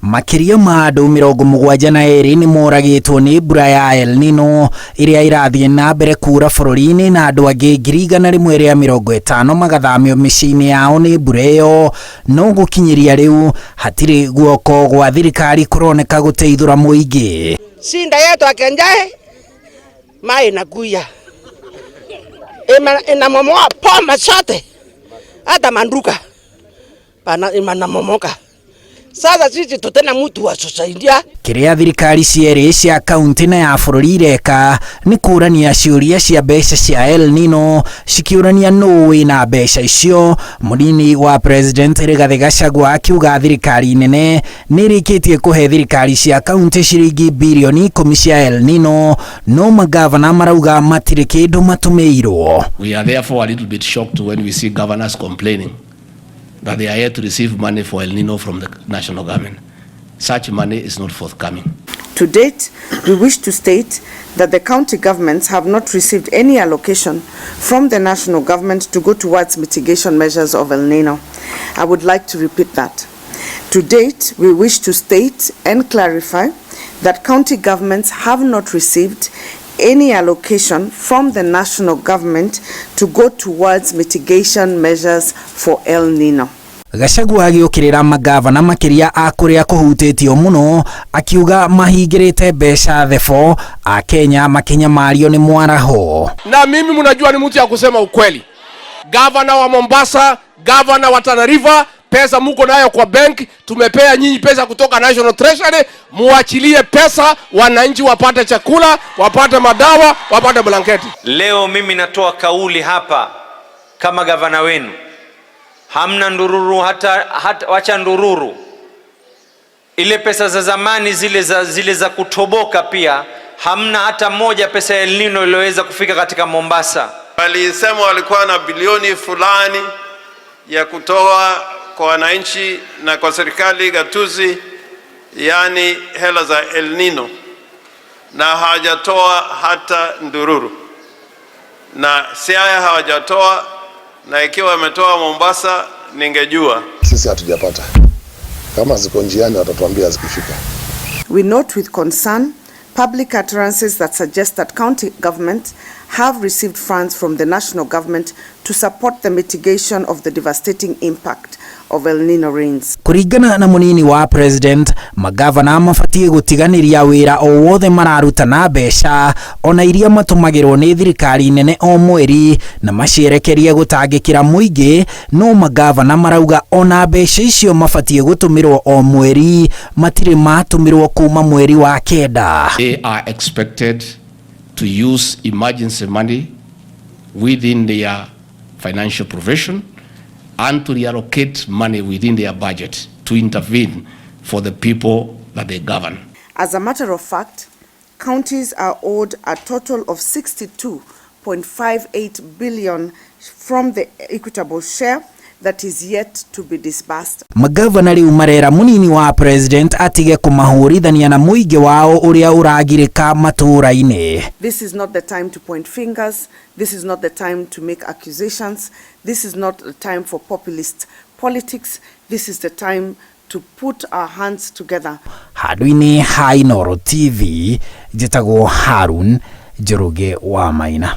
Makiria ma andũ 72 nĩ moragĩtwo nĩ mbura ya El Nino ĩrĩa ĩrathiĩ na mbere kuura bũrũri-inĩ na andũ angĩ 150 magathamio mĩciĩ-inĩ yao nĩ mbura ĩyo, no gũkinyĩria rĩu hatirĩ guoko gwa thirikari kũroneka gũteithũra mũingĩ. Shinda yetu akenjae mai inakuja inamomoa poma zote hata manduka inamomoka. Sasa sisi tutena mtu wa tusaidia. Kĩrĩa thirikari cierĩ cia kaunti na ya bũrũri ireka nĩ kũrania ciũria cia mbeca cia El Nino, cikiũrania nũ wĩna mbeca icio. Mũnini wa president Marenda Gachagua akiuga thirikari nene nĩ ĩrĩkĩtie kũhe thirikari cia kaunti ciringi mbirioni 10 cia El Nino, no Mangabana marauga matirĩ kĩndũ matũmĩirwo. We are therefore a little bit shocked when we see governors complaining that they are yet to receive money for El Nino from the national government. Such money is not forthcoming. To date, we wish to state that the county governments have not received any allocation from the national government to go towards mitigation measures of El Nino. I would like to repeat that. To date, we wish to state and clarify that county governments have not received any allocation from the national government to go towards mitigation measures for El Nino. Gachagua agĩũkĩrĩra magavana makĩria a kũrĩa kũhutĩtio mũno, akiuga mahingĩrĩte mbeca thefo a Kenya makinyamario nĩ mwaraho. Na mimi mnajua ni mtu ya kusema ukweli. Gavana wa Mombasa, gavana wa Tana River, pesa muko nayo kwa bank, tumepea nyinyi pesa kutoka National Treasury, muachilie pesa wananchi wapate chakula, wapate madawa, wapate blanketi. Leo mimi natoa kauli hapa kama gavana wenu. Hamna ndururu hata wacha ndururu. Ile pesa za zamani zile za kutoboka pia hamna hata moja pesa ya El Nino iliyoweza kufika katika Mombasa. Walisema walikuwa na bilioni fulani ya kutoa kwa wananchi na kwa serikali gatuzi, yani hela za El Nino, na hawajatoa hata ndururu, na Siaya hawajatoa, na ikiwa wametoa Mombasa ningejua. Sisi hatujapata, kama ziko njiani watatuambia zikifika. We note with concern public utterances that suggest that county governments have received funds from the national government to support the mitigation of the devastating impact of El Nino rains. Kũringana na mũnini wa president, magavana mabatie gũtiganĩria wĩra o wothe mararuta na mbeca ona iria matũmagĩrwo nĩ thirikari nene o mweri na macierekerie gũtangĩkĩra mũingĩ, no magavana marauga ona mbeca icio mabatie gũtũmĩrwo o mweri, matirĩ matũmĩrwo kuma mweri wa kenda. They are expected to use emergency money within their financial provision and to reallocate money within their budget to intervene for the people that they govern. As a matter of fact, counties are owed a total of 62.58 billion from the equitable share that is yet to be disbursed. Magavana rĩu marera mũnini wa president atige kũmahũrithania na mũingĩ wao ũrĩa ũragirĩka matũũra-inĩ. This is not the time to point fingers. This is not the time to make accusations. This is not the time for populist politics. This is the time to put our hands together. Handũ-inĩ ha Inooro TV, njĩtagwo Harun Njoroge wa Maina.